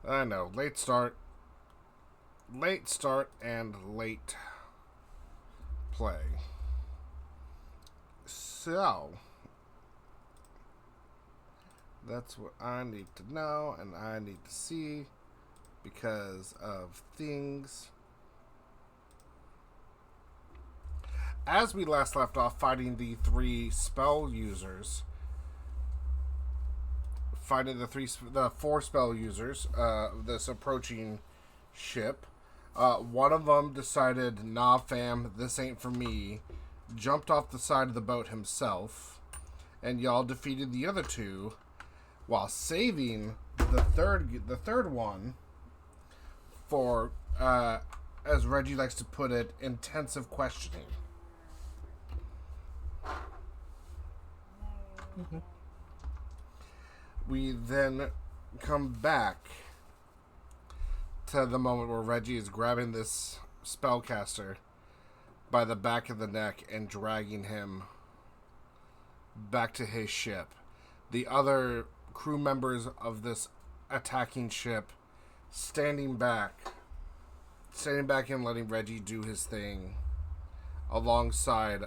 I know. Late start and late play. So, that's what I need to know and I need to see because of things. As we last left off fighting the three spell users, the four spell users, this approaching ship. One of them decided, nah, fam, this ain't for me. Jumped off the side of the boat himself, and y'all defeated the other two, while saving the third one for, as Reggie likes to put it, intensive questioning. Mm-hmm. We then come back to the moment where Reggie is grabbing this spellcaster by the back of the neck and dragging him back to his ship. The other crew members of this attacking ship standing back and letting Reggie do his thing alongside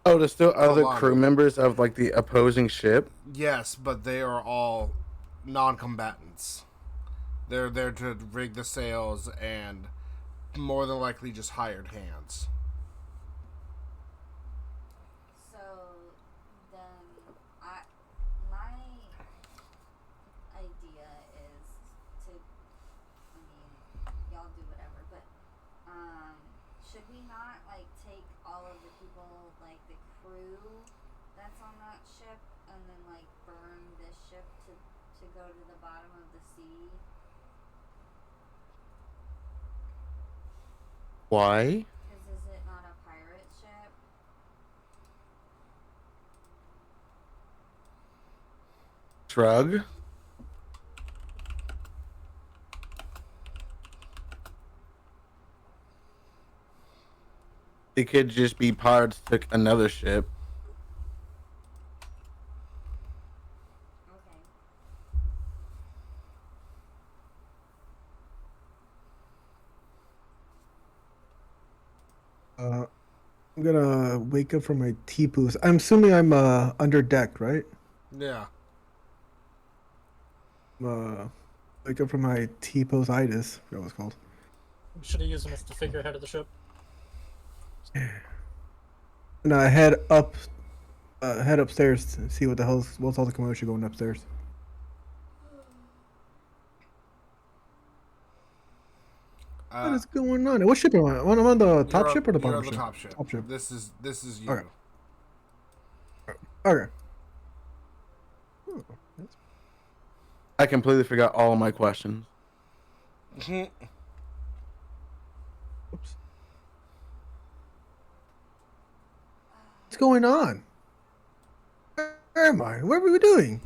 Oh, there's still other Keilani. crew members of like the opposing ship. Yes, but they are all non-combatants. They're there to rig the sails and more than likely just hired hands. So then, my idea is to, y'all do whatever, but should we not like take all of the people, like the crew that's on that ship, and then like burn this ship to go to the bottom of the sea? Why? Because is it not a pirate ship? Shrug. It could just be pirates took another ship. Okay. I'm gonna wake up from my T-poos. I'm assuming I'm under deck, right? Yeah. Wake up from my T-positis. What was called. We should have used him as the figurehead of the ship. And I head upstairs to see what's all the commotion going upstairs. What is going on? What ship am I? I'm on the top ship or the bottom ship? ship? Top ship. Top ship. This is you. Okay. Okay. Oh, I completely forgot all of my questions. oops. What's going on? Where am I? What are we doing?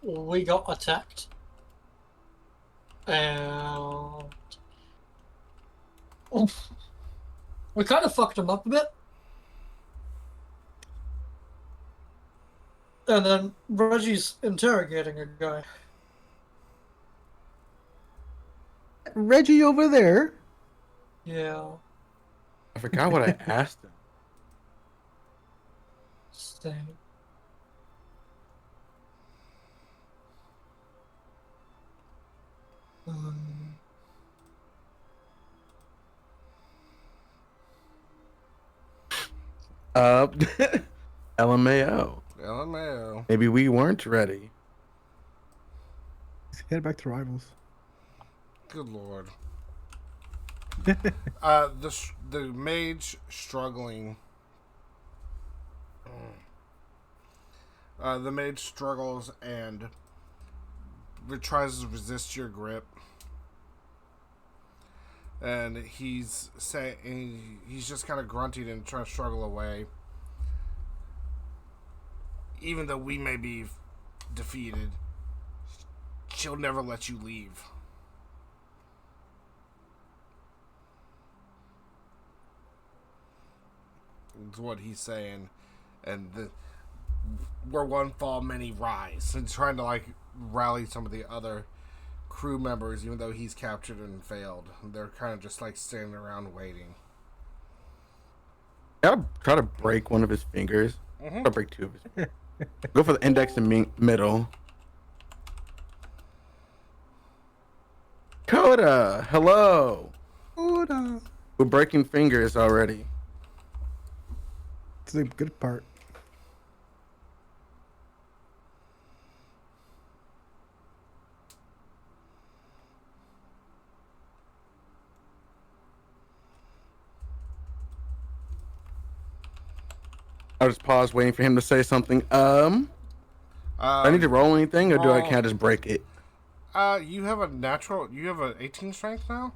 We got attacked. And we kind of fucked him up a bit. And then Reggie's interrogating a guy. Reggie over there. Yeah. I forgot what I asked him. Stay. LMAO. LMAO. Maybe we weren't ready. Let's head back to Rivals. Good lord. The mage struggling. The mage struggles and tries to resist your grip, and he's just kind of grunting and trying to struggle away. Even though we may be defeated, she'll never let you leave. Is what he's saying, and where one fall, many rise, and trying to like rally some of the other crew members, even though he's captured and failed. They're kind of just like standing around waiting. Gotta try to break one of his fingers. Mm-hmm. I'll break two of his fingers. Go for the index and middle. Koada, hello. Koada. We're breaking fingers already. It's the good part. I'll just pause waiting for him to say something. Do I need to roll anything, or can I just break it? You have you have an 18 strength now?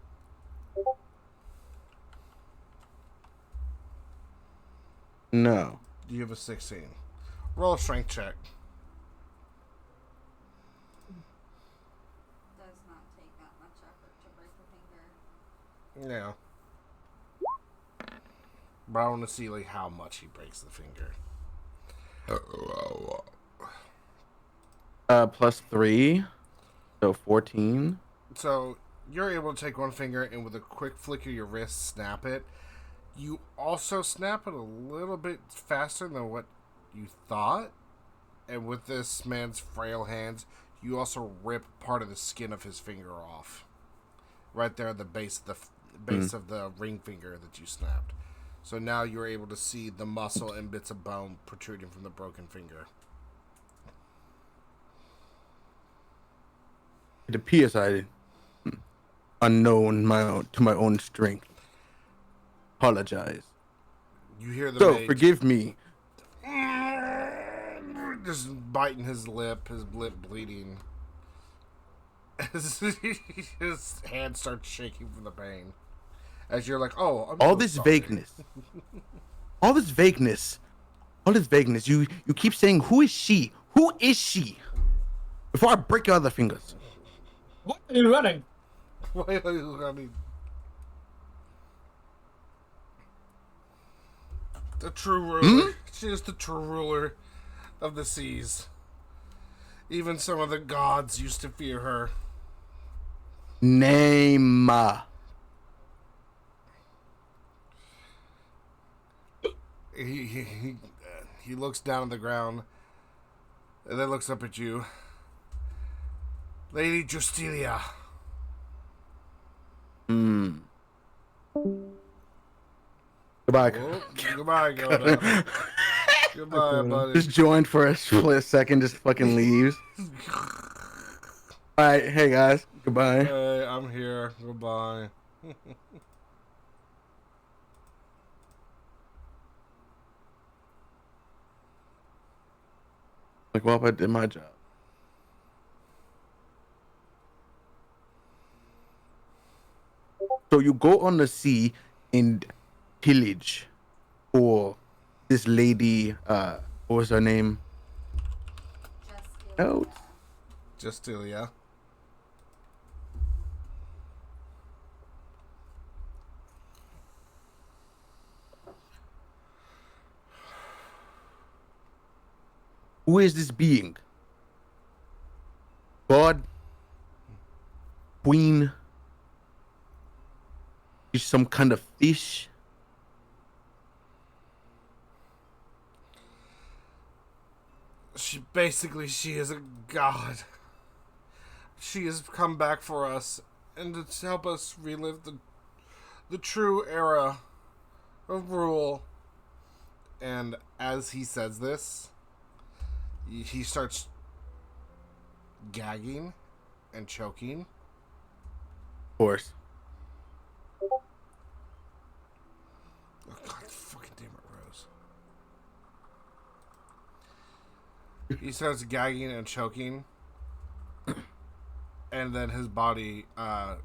No. You have a 16. Roll a strength check. Does not take that much effort to break a finger. Yeah. But I want to see like how much he breaks the finger. +3, so 14. So you're able to take one finger and with a quick flick of your wrist, snap it. You also snap it a little bit faster than what you thought. And with this man's frail hands, you also rip part of the skin of his finger off. Right there at the base of the ring finger that you snapped. So now you're able to see the muscle and bits of bone protruding from the broken finger. It appears I unknown to my own strength. Apologize. You hear the So mage forgive me. just biting his lip bleeding. His hand starts shaking from the pain. As you're like, oh, I'm All so this sorry. vagueness. All this vagueness. You keep saying, who is she? Who is she? Before I break your other fingers. What are you running? Why are you running? The true ruler. She is the true ruler of the seas. Even some of the gods used to fear her. Name. He looks down at the ground and then looks up at you. Lady Justilia. Goodbye. Oh, goodbye, Koada. Goodbye, buddy. Just joined for a split second, just fucking leaves. Alright, hey guys. Goodbye. Hey, I'm here. Goodbye. Like, well, I did my job. So you go on the sea and pillage for this lady, what was her name? Oh. Justilia. Who is this being? God? Queen? Is some kind of fish? She is a god. She has come back for us and to help us relive the true era of rule. And as he says this, he starts gagging and choking. Of course. Oh God, fucking damn it, Rose. He starts gagging and choking. And then his body, a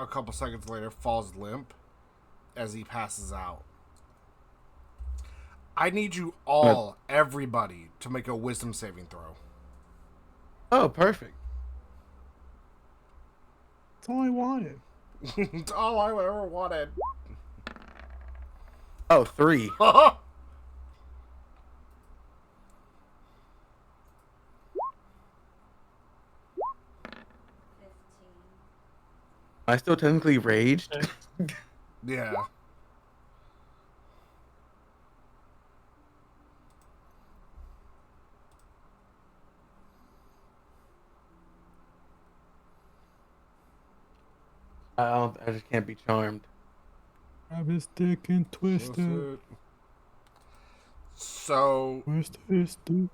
couple seconds later, falls limp as he passes out. I need you all, everybody, to make a wisdom saving throw. Oh, perfect. That's all I wanted. It's all I ever wanted. Oh, 3. I still technically raged. Yeah. I just can't be charmed. Grab his dick and twist That's it. it. So, Twist his dick.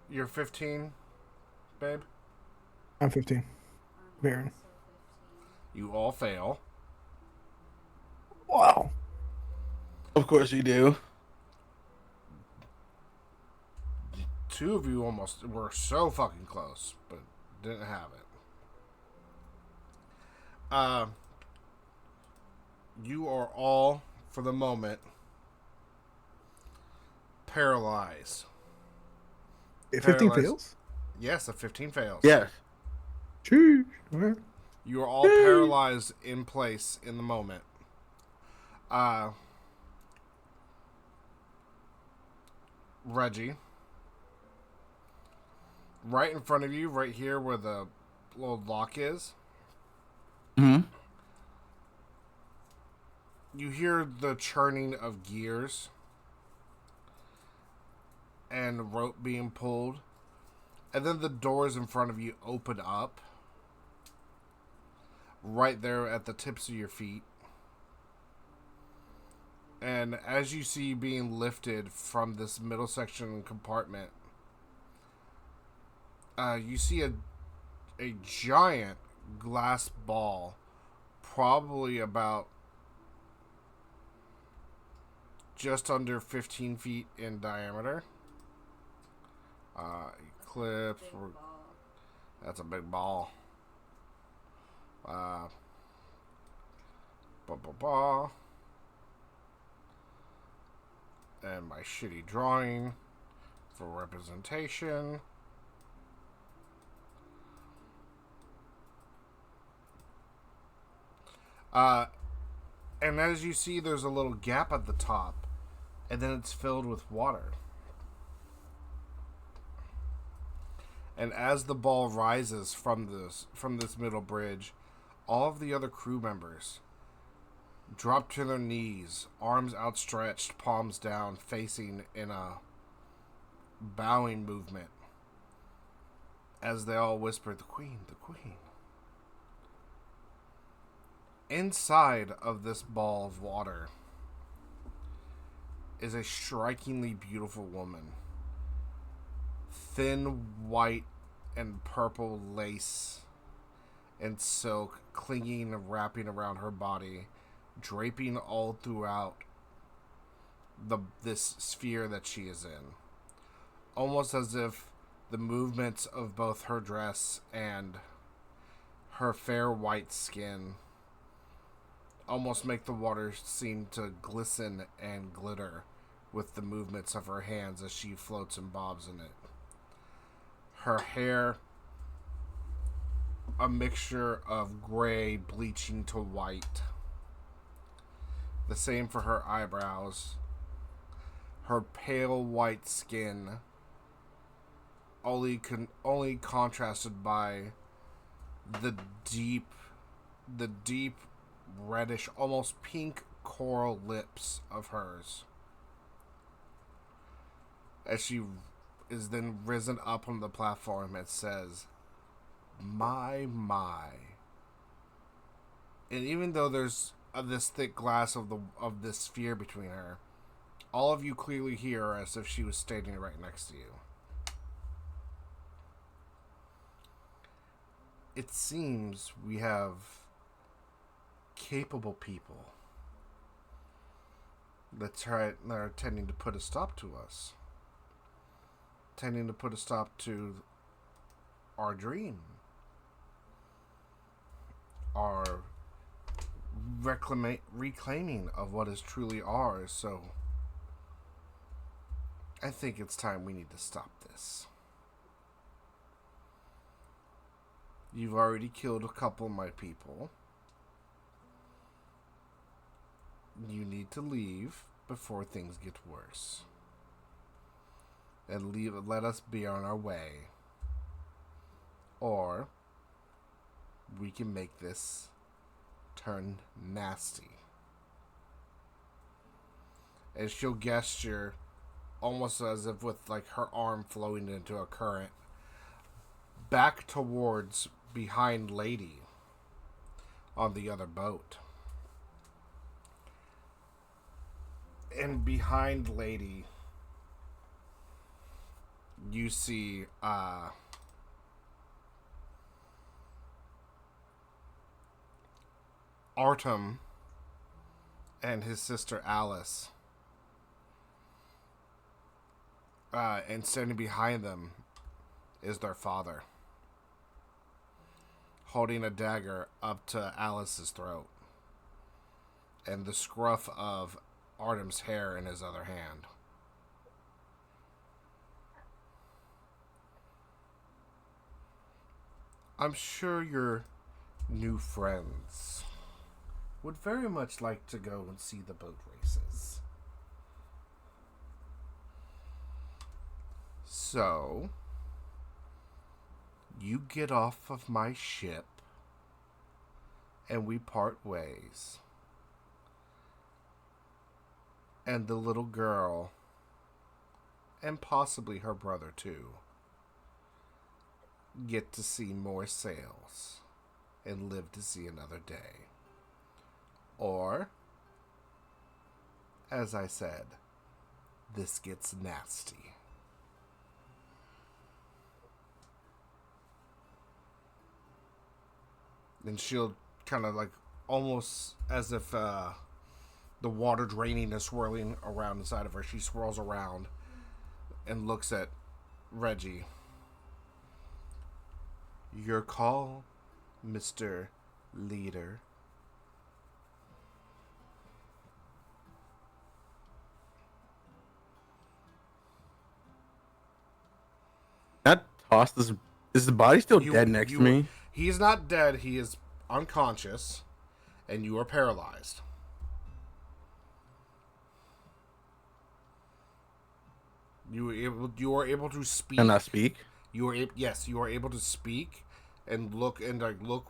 you're 15, babe? I'm 15. Vaeryn. Also 15. You all fail. Wow. Of course you do. Two of you almost were so fucking close, but didn't have it. You are all, for the moment, paralyzed. 15 Paralyzed. fails? Yes, a 15 fails. Yes. Sheesh. Alright. You are all paralyzed in place in the moment. Reggie. Right in front of you, right here where the little lock is, Hmm. you hear the churning of gears and rope being pulled. And then the doors in front of you open up right there at the tips of your feet. And as you see being lifted from this middle section compartment, you see a giant glass ball, probably about just under 15 feet in diameter. Eclipse. Big ball. That's a big ball. Ba ba ba. And my shitty drawing for representation. And as you see, there's a little gap at the top, and then it's filled with water. And as the ball rises from this middle bridge, all of the other crew members drop to their knees, arms outstretched, palms down, facing in a bowing movement, as they all whisper, "The Queen, the Queen." Inside of this ball of water is a strikingly beautiful woman. Thin white and purple lace and silk clinging and wrapping around her body, draping all throughout this sphere that she is in. Almost as if the movements of both her dress and her fair white skin almost make the water seem to glisten and glitter with the movements of her hands as she floats and bobs in it. Her hair, a mixture of gray bleaching to white. The same for her eyebrows. Her pale white skin, only contrasted by the deep reddish, almost pink coral lips of hers. As she is then risen up on the platform, it says, my. And even though there's this thick glass of this sphere between her, all of you clearly hear her as if she was standing right next to you. It seems we have capable people that are tending to put a stop to us. Tending to put a stop to our dream. Our reclaiming of what is truly ours. So I think it's time we need to stop this. You've already killed a couple of my people. You need to leave before things get worse. And let us be on our way. Or we can make this turn nasty. And she'll gesture almost as if with like her arm flowing into a current back towards behind Lady on the other boat. And behind Lady, you see Artem and his sister Alice. And standing behind them is their father, holding a dagger up to Alice's throat, and the scruff of Artem's hair in his other hand. I'm sure your new friends would very much like to go and see the boat races. So, you get off of my ship and we part ways. And the little girl, and possibly her brother too, get to see more sails and live to see another day. Or, as I said, this gets nasty. And she'll kind of like, almost as if the water draining is swirling around inside of her. She swirls around and looks at Reggie. Your call, Mr. Leader. Not tossed this. Is the body still dead next to me? He's not dead. He is unconscious, and you are paralyzed. You are able to speak. Can I speak? Yes, you are able to speak and look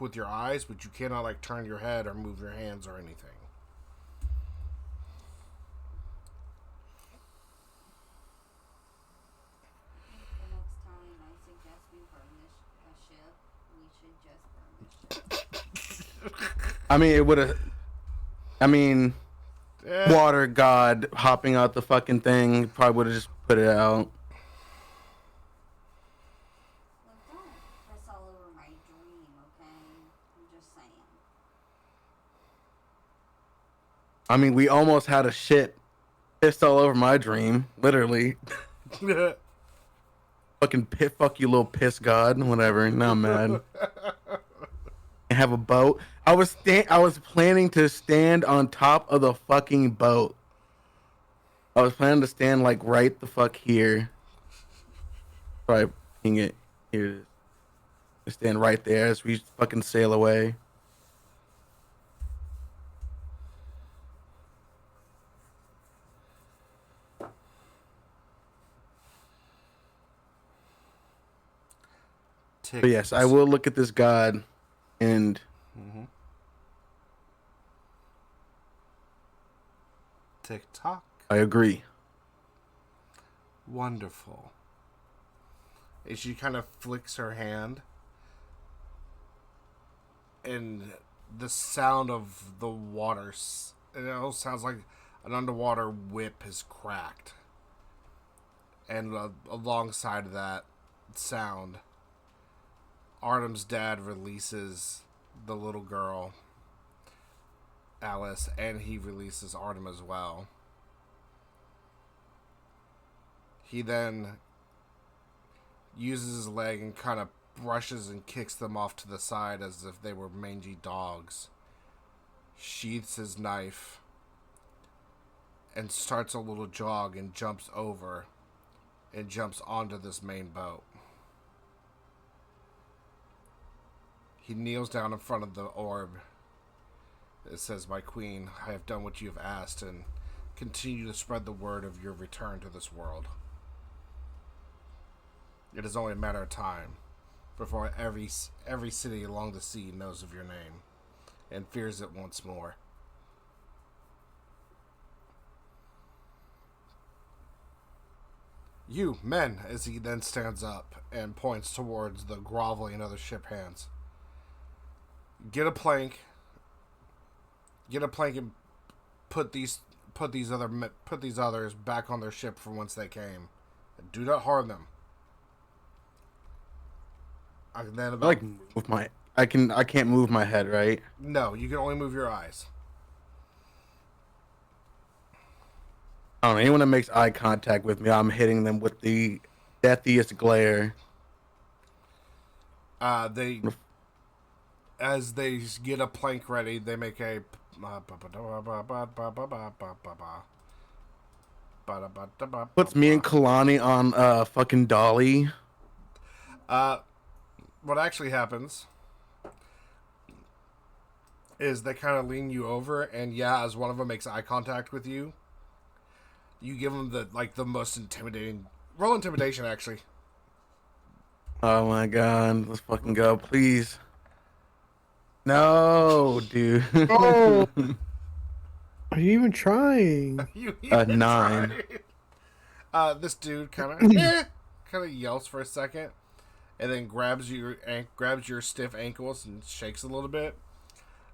with your eyes, but you cannot like turn your head or move your hands or anything. The next time I suggest we burn a ship, we should just burn the ship. I mean, it would have. I mean, water god hopping out the fucking thing probably would have just put it out. Look, don't piss all over my dream, okay? I'm just saying. I mean, we almost had a shit pissed all over my dream, literally. Fuck you, little piss god. Whatever. Now I'm mad. And have a boat. I was planning to stand on top of the fucking boat. I was planning to stand like right the fuck here. Probably ping it. Here it is. Just stand right there as we fucking sail away. But yes, I will look at this god and Tick-tock. I agree. Wonderful. And she kind of flicks her hand, and the sound of the water, it almost sounds like an underwater whip is cracked. And alongside of that sound, Artem's dad releases the little girl, Alice, and he releases Artem as well. He then uses his leg and kind of brushes and kicks them off to the side as if they were mangy dogs. Sheaths his knife and starts a little jog and jumps over and jumps onto this main boat. He kneels down in front of the orb. It says, "My queen, I have done what you have asked and continue to spread the word of your return to this world. It is only a matter of time before every city along the sea knows of your name. and fears it once more. You, men, as he then stands up and points towards the groveling other ship hands. Get a plank and put these others back on their ship from whence they came. Do not harm them. And then about I can't move my head, right? no, you can only move your eyes. I don't know. Anyone that makes eye contact with me, I'm hitting them with the deathiest glare. As they get a plank ready, they make a Puts me and Keilani on fucking dolly. What actually happens is they kind of lean you over, and yeah, as one of them makes eye contact with you, you give them the most intimidating roll intimidation. Actually, Oh my god, let's fucking go, please. No, dude. Oh, are you even trying? you 9. tried. This dude kind of yells for a second, and then grabs your stiff ankles and shakes a little bit,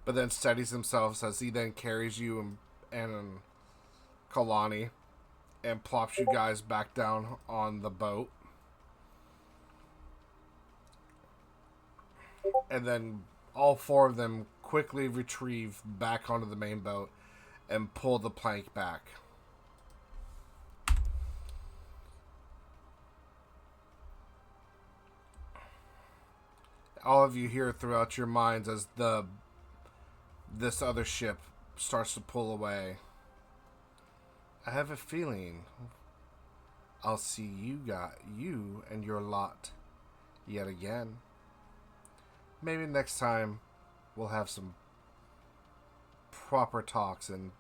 but then steadies himself as he then carries you and Keilani and plops you guys back down on the boat. And then all four of them quickly retrieve back onto the main boat and pull the plank back. All of you hear throughout your minds as this other ship starts to pull away. I have a feeling I'll see you and your lot yet again. Maybe next time we'll have some proper talks and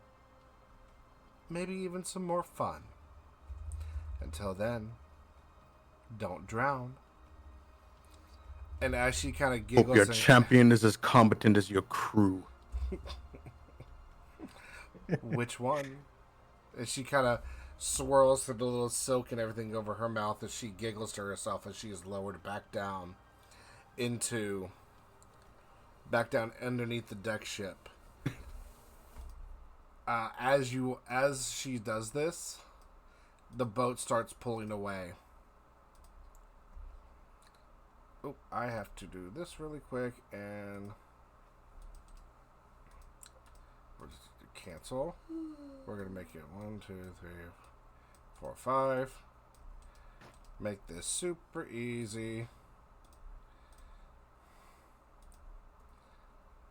maybe even some more fun. Until then, don't drown. And as she kind of giggles, Hope your champion is as competent as your crew. Which one? And she kind of swirls the little silk and everything over her mouth as she giggles to herself as she is lowered back down underneath the deck ship. As she does this, the boat starts pulling away. Oh, I have to do this really quick and we're just gonna cancel. We're gonna make it 1, 2, 3, 4, 5. Make this super easy.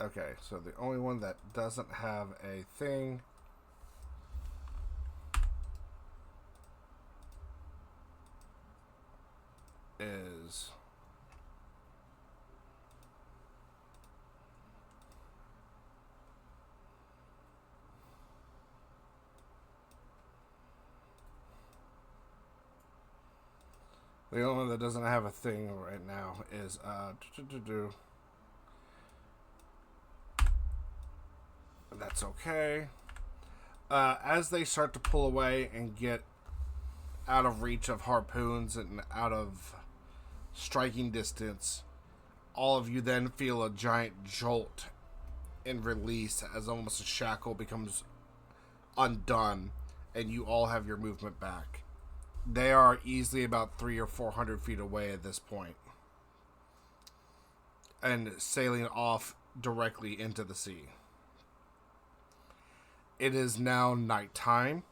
Okay, so the only one that doesn't have a thing is the only one that doesn't have a thing right now is that's okay. As they start to pull away and get out of reach of harpoons and out of striking distance, all of you then feel a giant jolt and release as almost a shackle becomes undone, and you all have your movement back. They are easily about 300 or 400 feet away at this point, and sailing off directly into the sea. It is now nighttime.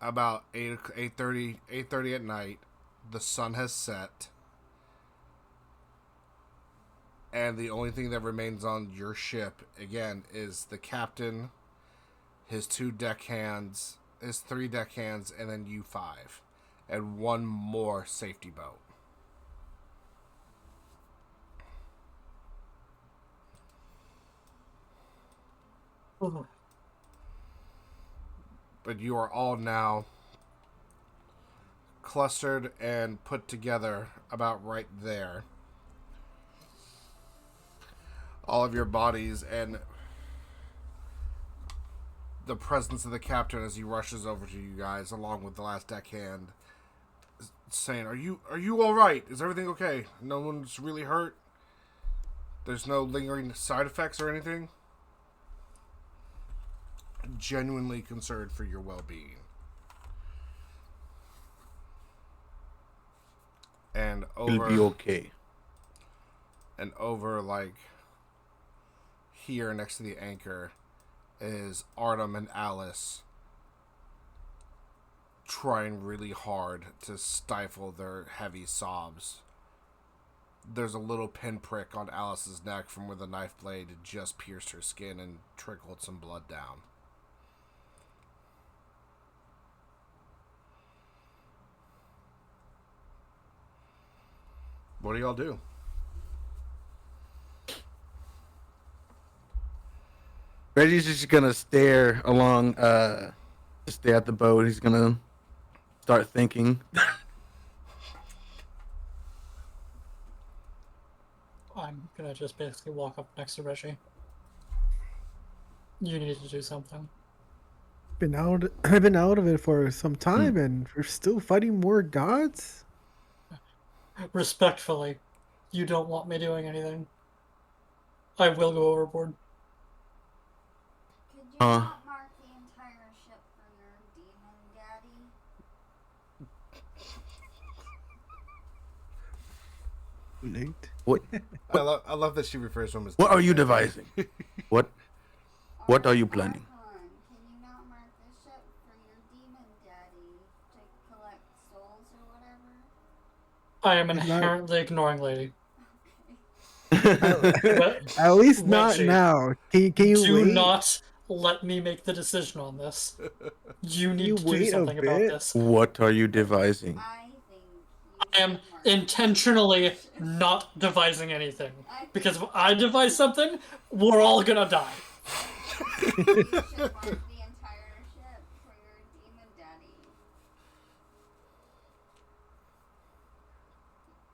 About 8:30 at night. The sun has set. And the only thing that remains on your ship, again, is the captain, his 3 deckhands, and then you 5. And one more safety boat. But you are all now clustered and put together about right there. all of your bodies, and the presence of the captain as he rushes over to you guys, along with the last deckhand, saying, "Are you all right? Is everything okay? No one's really hurt? There's no lingering side effects or anything?" Genuinely concerned for your well-being. And It'll be okay. And over, like, here next to the anchor is Artem and Alice trying really hard to stifle their heavy sobs. There's a little pinprick on Alice's neck from where the knife blade just pierced her skin and trickled some blood down. What do y'all do? Reggie's just gonna stare along, stare at the boat. He's gonna start thinking. I'm gonna just basically walk up next to Reggie. You need to do something. I've been out of it for some time, and we're still fighting more gods. Respectfully, you don't want me doing anything. I will go overboard. Could you not mark the entire ship for your demon daddy? Late. What? I love that she refers to him as... What are you devising? What are you planning? Arkon, can you not mark the ship for your demon daddy to collect souls or whatever? I am inherently ignoring Lady. But At least not Reggie, now. Can you do wait? not let me make the decision on this. You need you to do wait a something about bit? this. What are you devising? I think I am intentionally not devising anything. Because if I devise something, we're all gonna die. you should mark the entire ship for your demon daddy.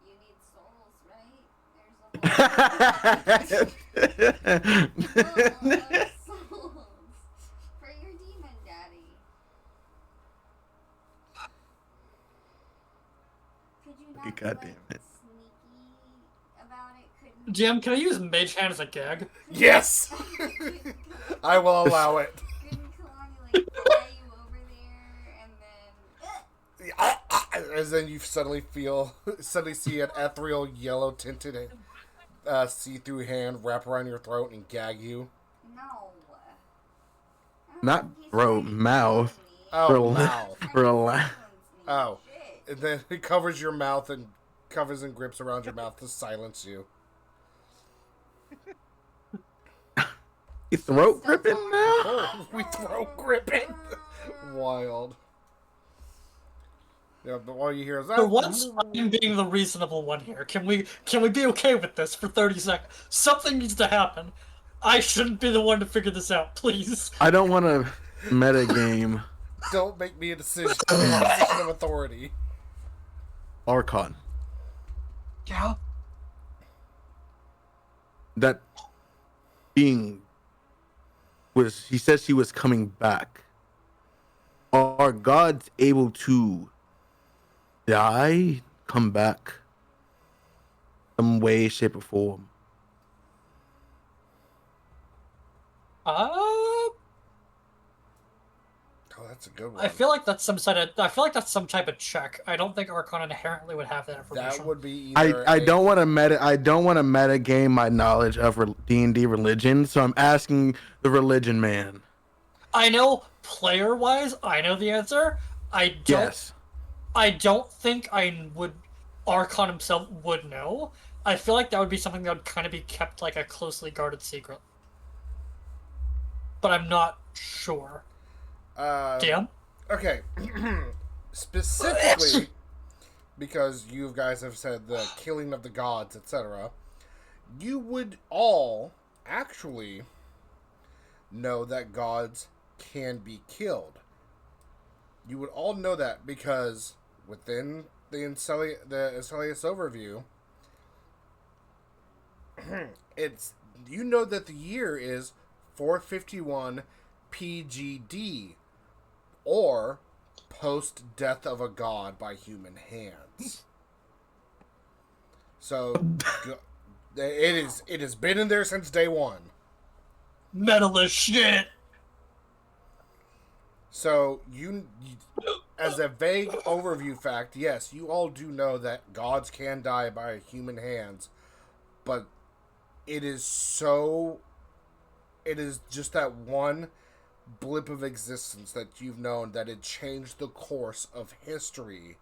You need souls, right? There's a lot of souls for your demon daddy. Could you not God be, damn like, it. sneaky about it? Couldn't GM, can I use Mage Hand as a gag? Yes! I will allow it. Couldn't Keilani, like, fly you over there and then... As then you suddenly see an ethereal yellow tinted see-through hand wrap around your throat and gag you. No. Not throat, mouth. Oh, mouth. Relax. Oh. And then it covers your mouth and covers and grips around your mouth to silence you. You throat gripping now? Oh, we throat gripping. Wild. Yeah, but all you hear is that. For once, I'm being the reasonable one here. Can we be okay with this for 30 seconds? Something needs to happen. I shouldn't be the one to figure this out, please. I don't want to meta game. Don't make me a decision. A position of authority. Arkon. Yeah? That being was, he said she was coming back. Are gods able to die, come back, some way, shape, or form? Oh, that's a good one. I feel like that's some type of check. I don't think Arkon inherently would have that information. That would be either I don't want to meta game my knowledge of D&D religion, so I'm asking the religion man. I know player-wise, I know the answer. I don't think Arkon himself would know. I feel like that would be something that would kind of be kept like a closely guarded secret. But I'm not sure. DM? Okay. Specifically, because you guys have said the killing of the gods, etc., you would all actually know that gods can be killed. You would all know that because within the Incellius overview, it's you know that the year is 451 PGD, or post death of a god by human hands. So it has been in there since day one. Metal as shit. So you as a vague overview fact, yes, you all do know that gods can die by human hands, but it is just that one blip of existence that you've known that it changed the course of history,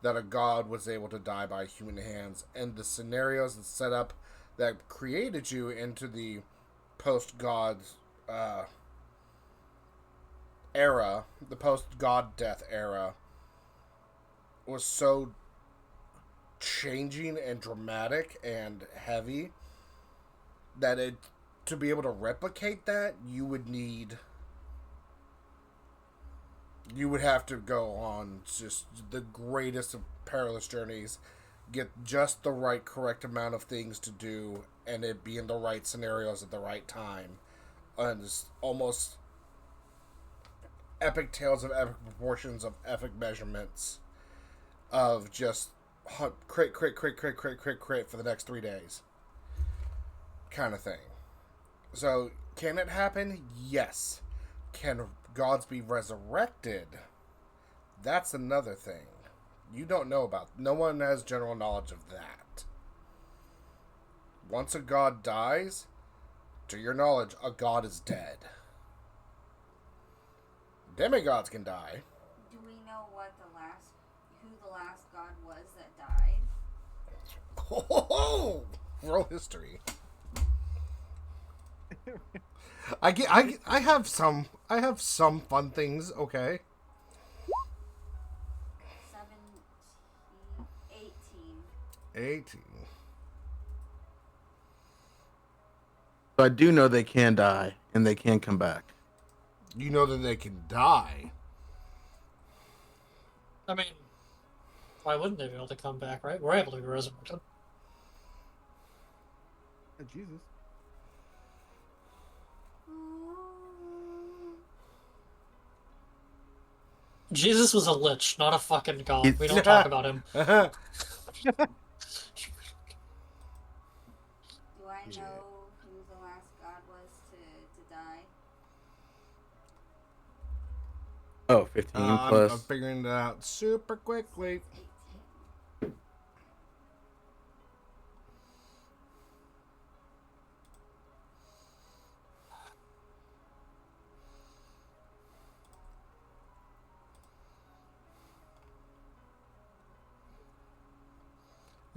that a god was able to die by human hands, and the scenarios and setup that created you into the post-gods era, the post-god death era, was so changing and dramatic and heavy that to be able to replicate that, you would have to go on just the greatest of perilous journeys, get just the right correct amount of things to do, and it be in the right scenarios at the right time. And it's almost epic tales of epic proportions of epic measurements of just crit for the next 3 days kind of thing. So, can it happen? Yes. Can gods be resurrected? That's another thing. You don't know about. No one has general knowledge of that. Once a god dies, to your knowledge, a god is dead. Demigods can die. Do we know who the last god was that died? Oh, roll history. I have some fun things. Okay. 18. So I do know they can die and they can come back. You know that they can die. I mean, why wouldn't they be able to come back, right? We're able to be resurrected. Jesus. Jesus was a lich, not a fucking god. We don't talk about him. Do I know who the last god was to die? Oh, 15 plus. I'm figuring it out super quickly. 18.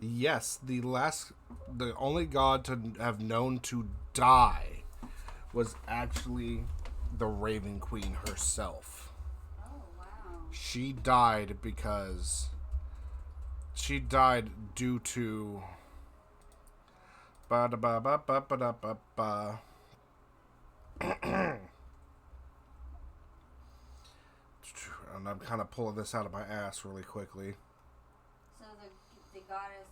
Yes, the only god to have known to die was actually the Raven Queen herself. Oh, wow. She died due to and I'm kind of pulling this out of my ass really quickly. So the goddess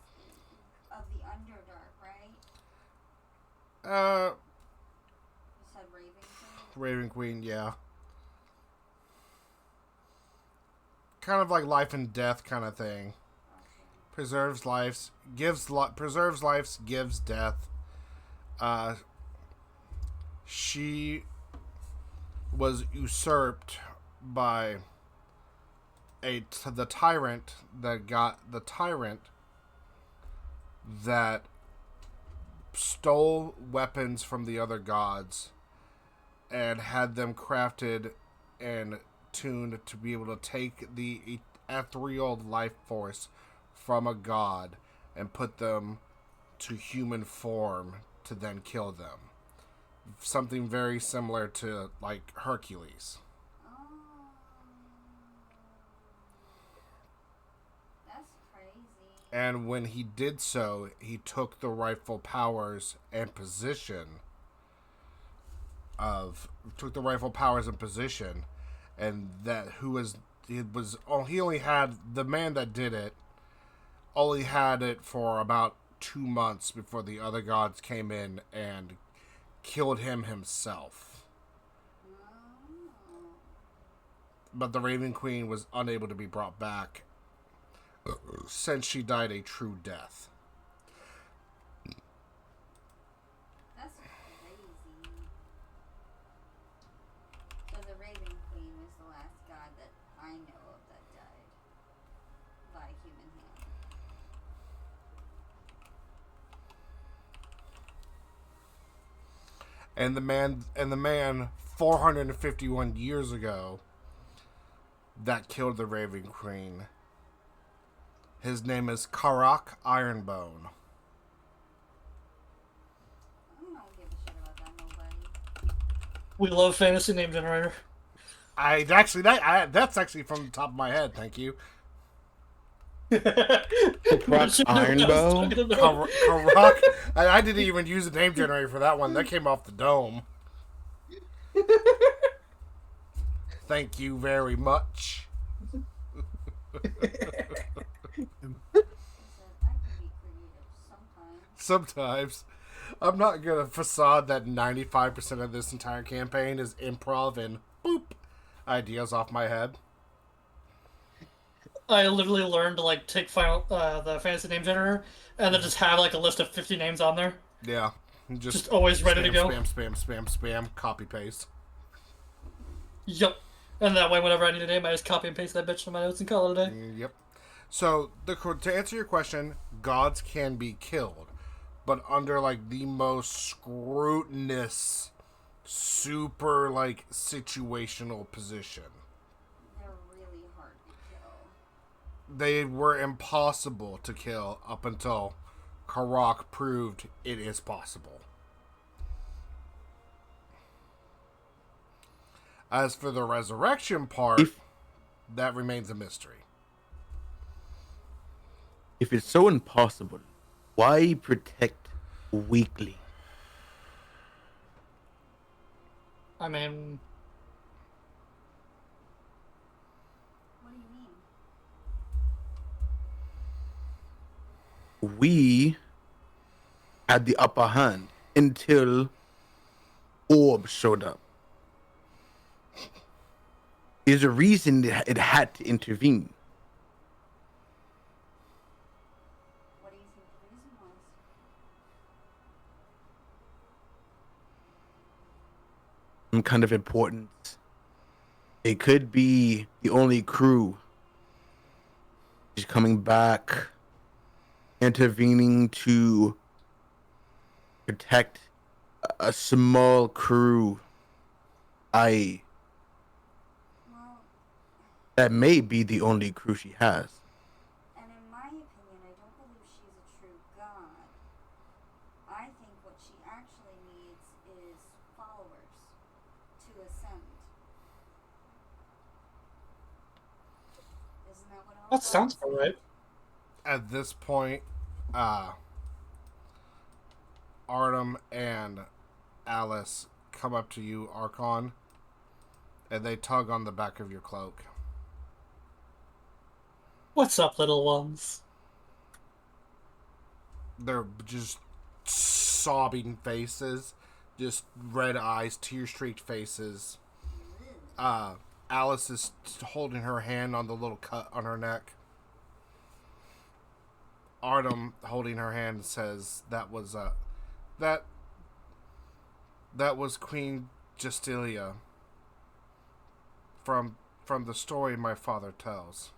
of the Underdark, right? You said Raven Queen? Raven Queen, yeah. Kind of like life and death kind of thing. Okay. Preserves lives, gives death. She was usurped by the tyrant that stole weapons from the other gods and had them crafted and tuned to be able to take the ethereal life force from a god and put them to human form to then kill them. Something very similar to like Hercules. And when he did so, he took the rightful powers and position, and he only had the man that did it. Only had it for about 2 months before the other gods came in and killed him himself. But the Raven Queen was unable to be brought back since she died a true death. That's crazy. So the Raven Queen was the last god that I know of that died by human hand. And the man 451 years ago that killed the Raven Queen, his name is Karak Ironbone. I don't give a shit about that nobody. We love fantasy name generator. That's actually from the top of my head. Thank you. Ironbow? Karak. I didn't even use a name generator for that one. That came off the dome. Thank you very much. I can be creative Sometimes. I'm not going to facade that 95% of this entire campaign is improv and boop ideas off my head. I literally learned to like take the fantasy name generator and then just have like a list of 50 names on there. Yeah. Just always ready to go. Spam, copy paste. Yep. And that way, whenever I need a name, I just copy and paste that bitch in my notes and call it a day. Yep. So, to answer your question, gods can be killed, but under, like, the most scrutinous, super, like, situational position. They're really hard to kill. They were impossible to kill up until Karak proved it is possible. As for the resurrection part, that remains a mystery. If it's so impossible, why protect weakly? I mean, What do you mean? We had the upper hand until Orb showed up. There's a reason it had to intervene. What do you think the reason was? Some kind of importance. It could be the only crew. She's coming back, intervening to protect a small crew. Well, That may be the only crew she has. and in my opinion, I don't believe she's a true god. I think what she actually needs is followers to ascend. Isn't that what all that sounds gods alright. At this point, Artem and Alice come up to you, Arkon, and they tug on the back of your cloak. What's up, little ones? They're just sobbing faces, just red eyes, tear-streaked faces. Alice is holding her hand on the little cut on her neck. Artem, holding her hand, says that was Queen Justilia from the story my father tells.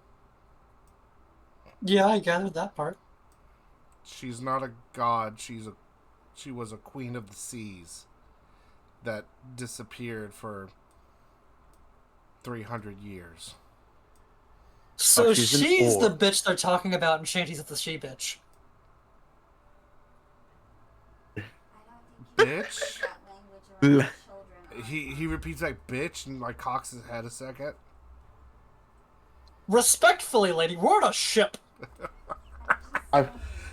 Yeah, I gathered that part. She's not a god. She was a queen of the seas that disappeared for 300 years. So Oh, she's an she's the orc. bitch they're talking about in Shanty's at the she bitch. I don't think you Bitch? should that language around children. He repeats like bitch and like cocks his head a second. Respectfully, lady, we're on a ship.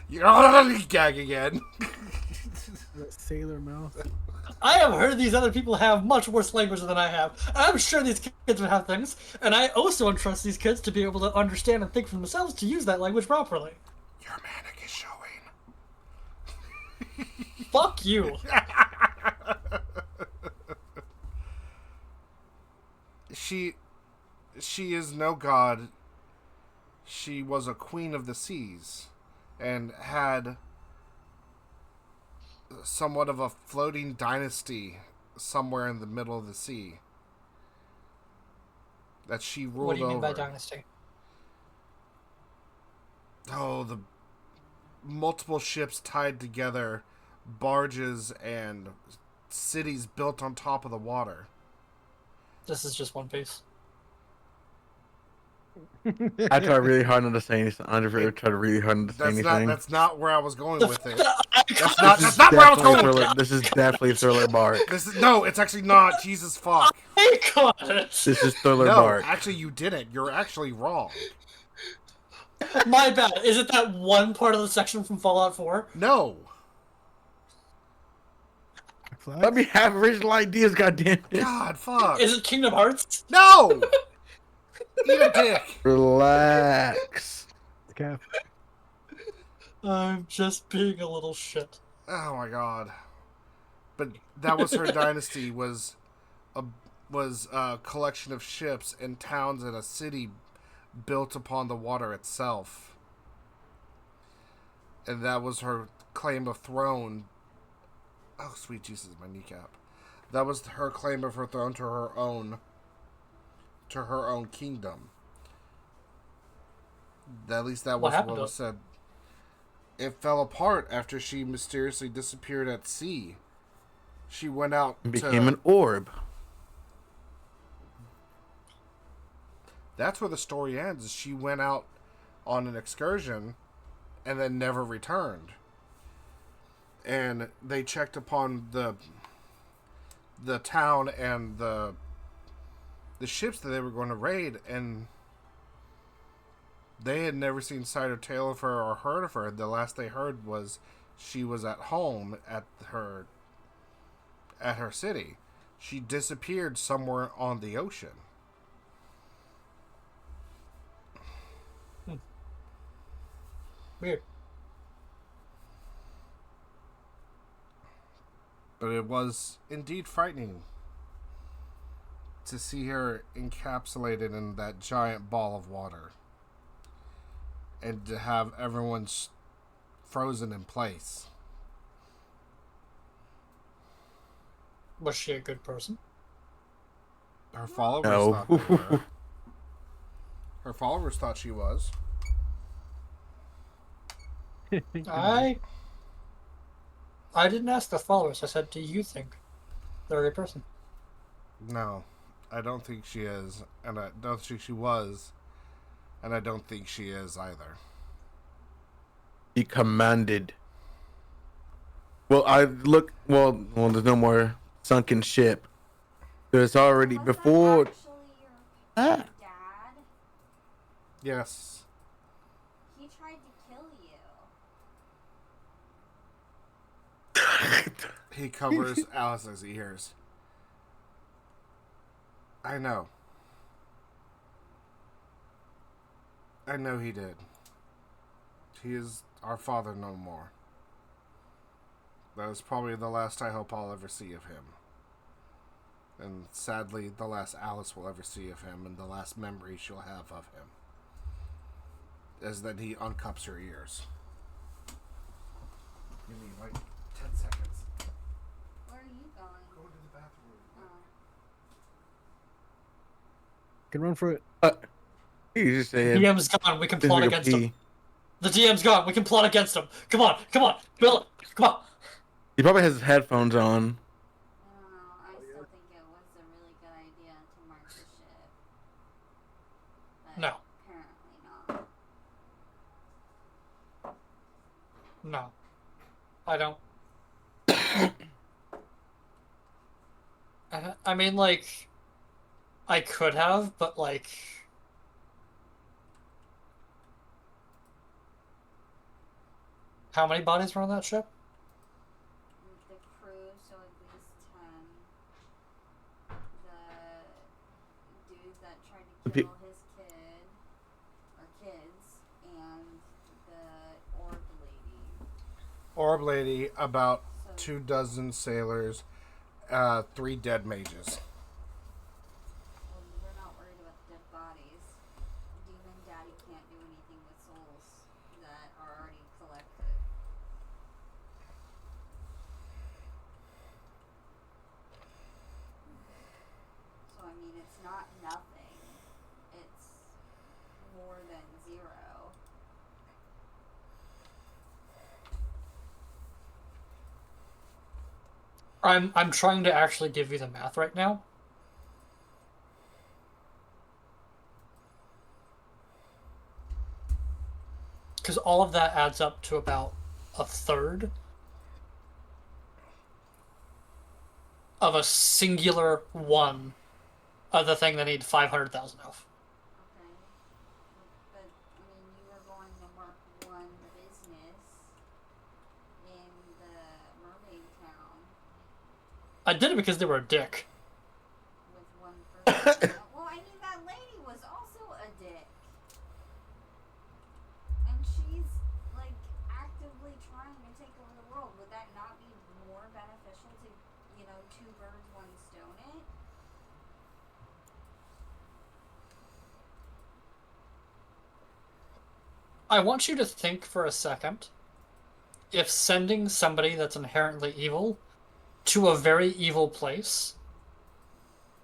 You gag again. That sailor mouth. I have heard these other people have much worse language than I have. I'm sure these kids would have things, and I also entrust these kids to be able to understand and think for themselves to use that language properly. Your manic is showing. Fuck you. she is no god. She was a queen of the seas and had somewhat of a floating dynasty somewhere in the middle of the sea that she ruled over. What do you mean by dynasty? Oh, the multiple ships tied together, barges and cities built on top of the water. This is just One Piece. I try really hard not to say anything. I try really hard not to say anything. That's not where I was going with it. That's not where I was going with it. This is definitely Thriller Bark. No, it's actually not. Jesus fuck. Hey, God. This is Thriller No, Bark. actually you didn't. You're actually wrong. My bad. Is it that one part of the section from Fallout 4? No. Let me have original ideas, goddammit. God, fuck. Is it Kingdom Hearts? No! Eat a dick. Relax. Cap. I'm just being a little shit. Oh my god. But that was her dynasty, was a collection of ships and towns and a city built upon the water itself. And that was her claim of throne. Oh, sweet Jesus, my kneecap. That was her claim of her throne to her own kingdom. At least that was what was said. It fell apart after she mysteriously disappeared at sea. She went out and became an orb. That's where the story ends. Is she went out on an excursion and then never returned. And they checked upon the town and the ships that they were going to raid, and they had never seen sight or tale of her or heard of her. The last they heard was she was at home at her city. She disappeared somewhere on the ocean. Weird. But it was indeed frightening to see her encapsulated in that giant ball of water. And to have everyone frozen in place. Was she a good person? Her followers No. thought they were. Her followers thought she was. I didn't ask the followers. I said, do you think they're a good person? No, I don't think she is, and I don't think she was, and I don't think she is either. He commanded. Well, there's no more sunken ship. There's already Was before. that actually your dad? Yes. He tried to kill you. He covers Alice's ears. I know. I know he did. He is our father no more. That is probably the last I hope I'll ever see of him. And sadly, the last Alice will ever see of him, and the last memory she'll have of him is that he uncups her ears. Give me like 10 seconds. Where are you going? Go into the bathroom. Oh. Can run for it. He's just saying. DM's gone. We can plot against him. The DM's gone. We can plot against him. Come on. Bill, come on. He probably has his headphones on. I don't know. I still think it was a really good idea to mark the ship. But No. apparently not. No. I don't. I mean, like, I could have, but, like... How many bodies were on that ship? The crew, so at least 10. The dude that tried to kill his kid, or kids, and the orb lady. Orb lady, about 24 sailors, 3 dead mages. Well, we're not I'm trying to actually give you the math right now. Because all of that adds up to about a third of a singular one of the thing they need 500,000 of. Okay. But, I mean, you were going to run the business in the mermaid town I did it because they were a dick. with one person. Well, I mean, that lady was also a dick. And she's, like, actively trying to take over the world. Would that not be more beneficial to, you know, two birds, one stone it? I want you to think for a second if sending somebody that's inherently evil to a very evil place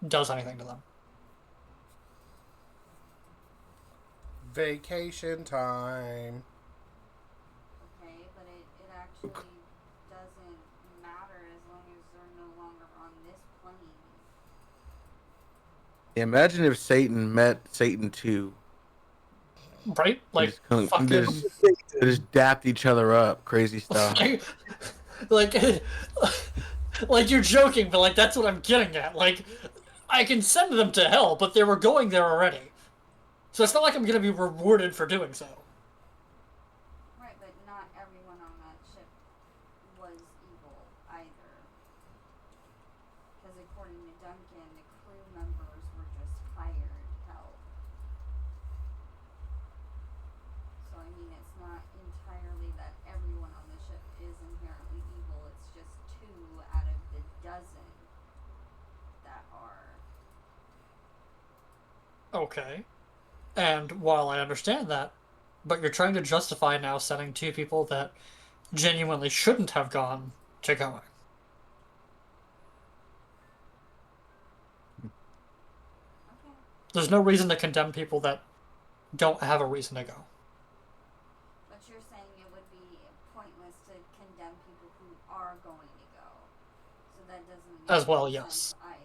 does anything to them. Vacation time. Okay, but it actually doesn't matter as long as they're no longer on this plane. Imagine if Satan met Satan 2. Right? Like, fucking... They just dapped each other up. Crazy stuff. like, like, you're joking, but, like, that's what I'm getting at. Like, I can send them to hell, but they were going there already. So it's not like I'm going to be rewarded for doing so. Right, but not everyone on that ship was evil either. Because according to Duncan, the crew members were just hired help. So, I mean, it's not entirely that everyone on the ship is inherently evil. It's just 2 out of the dozen that are. Okay. And while I understand that, but you're trying to justify now sending 2 people that genuinely shouldn't have gone to going. Okay. There's no reason to condemn people that don't have a reason to go. But you're saying it would be pointless to condemn people who are going to go. So that doesn't make As well, sense yes. either.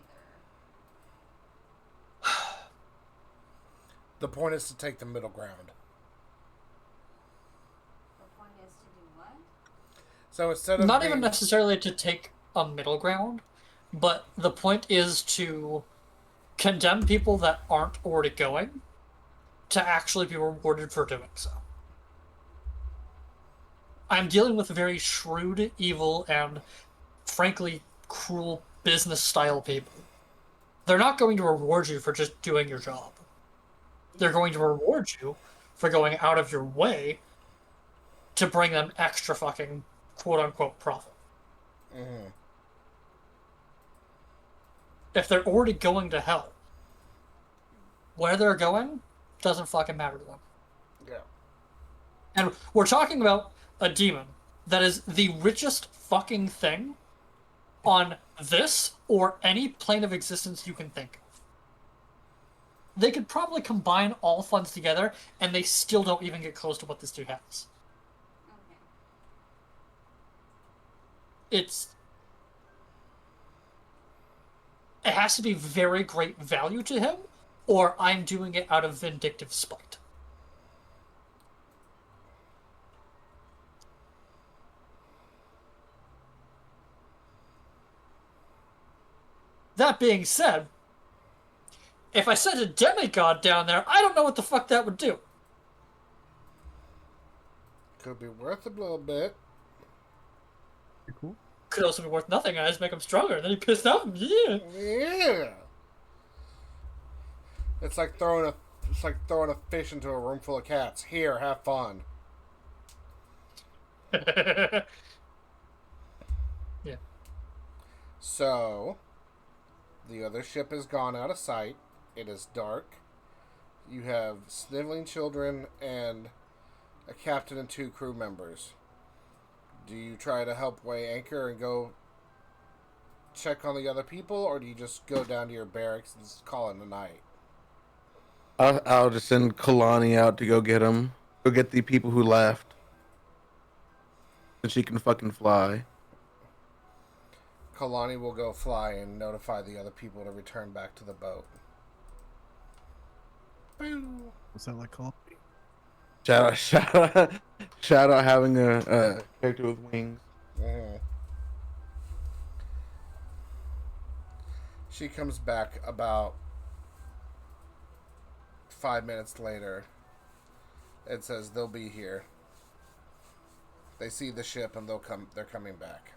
The point is to take the middle ground. The point is to do what? So instead of Not even necessarily to take a middle ground, but the point is to condemn people that aren't already going to actually be rewarded for doing so. I'm dealing with very shrewd, evil, and frankly cruel business-style people. They're not going to reward you for just doing your job. They're going to reward you for going out of your way to bring them extra fucking quote-unquote profit. Mm-hmm. If they're already going to hell, where they're going doesn't fucking matter to them. Yeah. And we're talking about a demon that is the richest fucking thing on this or any plane of existence you can think of. They could probably combine all funds together, and they still don't even get close to what this dude has. Okay. It has to be very great value to him, or I'm doing it out of vindictive spite. That being said, if I sent a demigod down there, I don't know what the fuck that would do. Could be worth a little bit. Cool. Could also be worth nothing. I just make him stronger, and then he pissed off. Yeah. Yeah. It's like throwing a fish into a room full of cats. Here, have fun. Yeah. So, the other ship has gone out of sight. It is dark. You have sniveling children and a captain and 2 crew members. Do you try to help weigh anchor and go check on the other people, or do you just go down to your barracks and just call it a night? I'll just send Keilani out to go get him. Go get the people who left. So she can fucking fly. Keilani will go fly and notify the other people to return back to the boat. Boo. What's that like called? Shout out having a character with wings. Mm-hmm. She comes back about 5 minutes later and says they'll be here. They see the ship and they're coming back.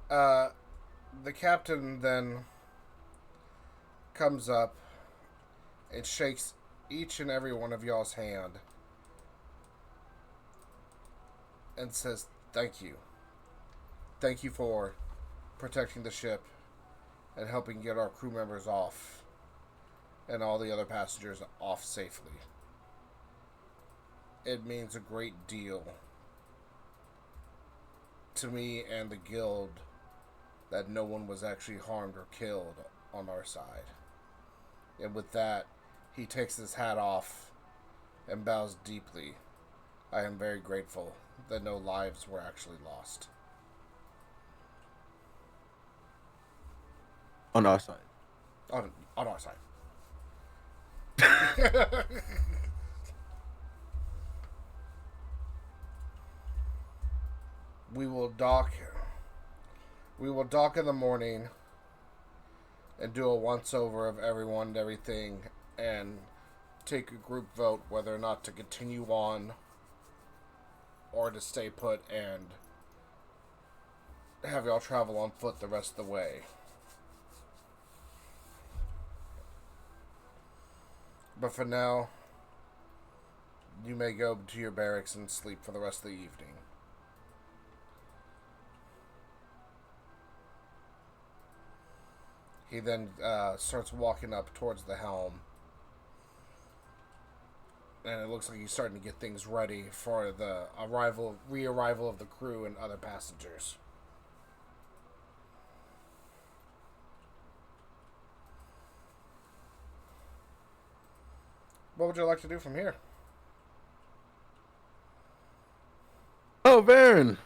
The captain then comes up and shakes each and every one of y'all's hand and says, "Thank you. Thank you for protecting the ship and helping get our crew members off and all the other passengers off safely. It means a great deal to me and the guild that no one was actually harmed or killed on our side." And with that, he takes his hat off and bows deeply. I am very grateful that no lives were actually lost. On our side. On our side. We will dock in the morning and do a once-over of everyone and everything and take a group vote whether or not to continue on or to stay put and have y'all travel on foot the rest of the way. But for now, you may go to your barracks and sleep for the rest of the evening. He then starts walking up towards the helm. And it looks like he's starting to get things ready for the re-arrival of the crew and other passengers. What would you like to do from here? Oh, Vaeryn.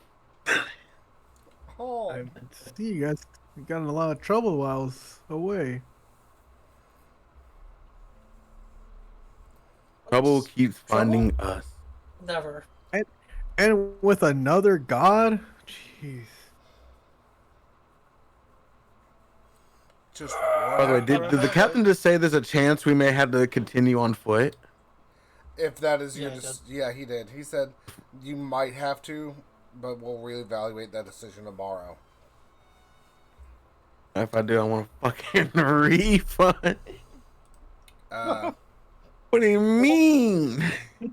Oh, I see you guys got in a lot of trouble while I was away. Trouble keeps finding us. Never. And with another god? Jeez. just By the way, did the captain just say there's a chance we may have to continue on foot? if that is your Yeah, he yeah, he did. He said you might have to, but we'll reevaluate that decision tomorrow. If I do, I want a fucking refund. What do you mean?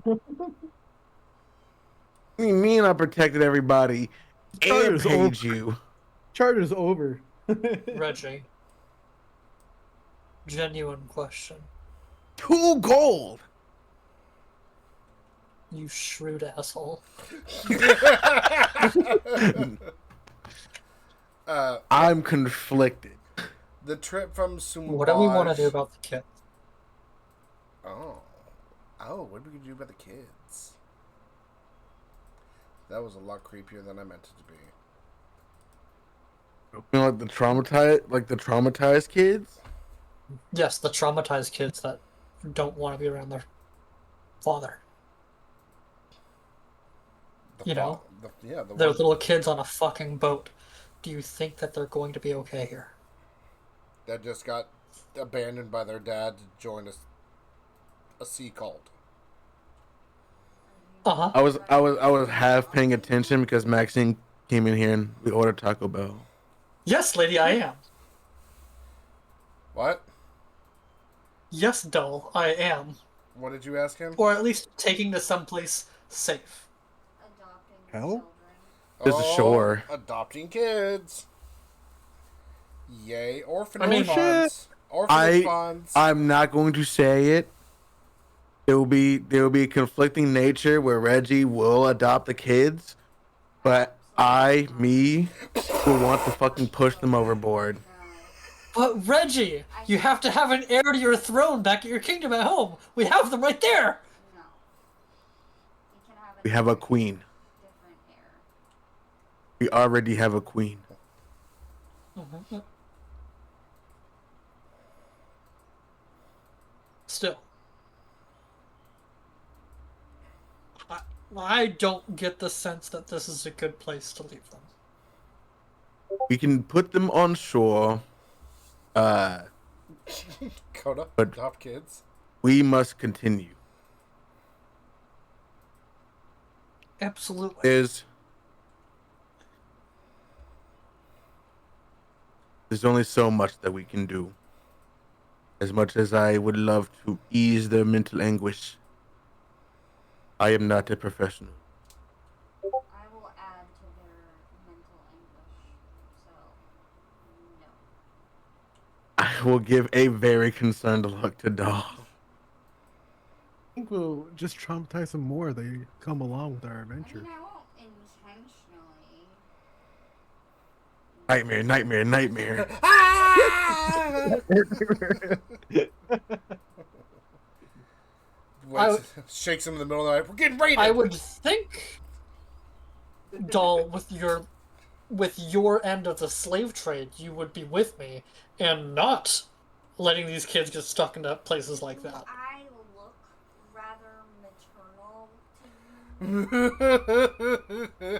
What do you mean I protected everybody and Charter's paid over. you? Charter's over. Reggie. Genuine question. 2 gold. You shrewd asshole. I'm conflicted. The trip from Sumaj. What do we want to do about the kid? Oh, what do we do about the kids? That was a lot creepier than I meant it to be. You know, like the traumatized kids. Yes, the traumatized kids that don't want to be around their father. The The They're one little kids on a fucking boat. Do you think that they're going to be okay here? that just got abandoned by their dad to join a sea cult. Uh-huh. I was half paying attention because Maxine came in here and we ordered Taco Bell. Yes, lady, I am. What? Yes, doll, I am. What did you ask him? Or at least taking to someplace safe. Adopting Hell? children. There's a shore. Adopting kids. Yay, orphanage I mean- funds. Orphanage funds. I'm not going to say it. There will be conflicting nature where Reggie will adopt the kids, but me will want to fucking push them overboard. But Reggie, you have to have an heir to your throne back at your kingdom at home. We have them right there. No. You can have We have a queen. different hair. We already have a queen. Mm-hmm. Still, I don't get the sense that this is a good place to leave them. We can put them on shore. Koada, But- adopt kids. We must continue. Absolutely. There's only so much that we can do. As much as I would love to ease their mental anguish, I am not a professional. I will add to their mental anguish. So, no. I will give a very concerned look to Doll. I think we'll just traumatize them more. They come along with our I adventure. mean, I won't intentionally. Nightmare, nightmare, nightmare. Shakes him in the middle of the night. We're getting raided. I would think, Doll, with your end of the slave trade, you would be with me and not letting these kids get stuck into places like that. I look rather maternal to you.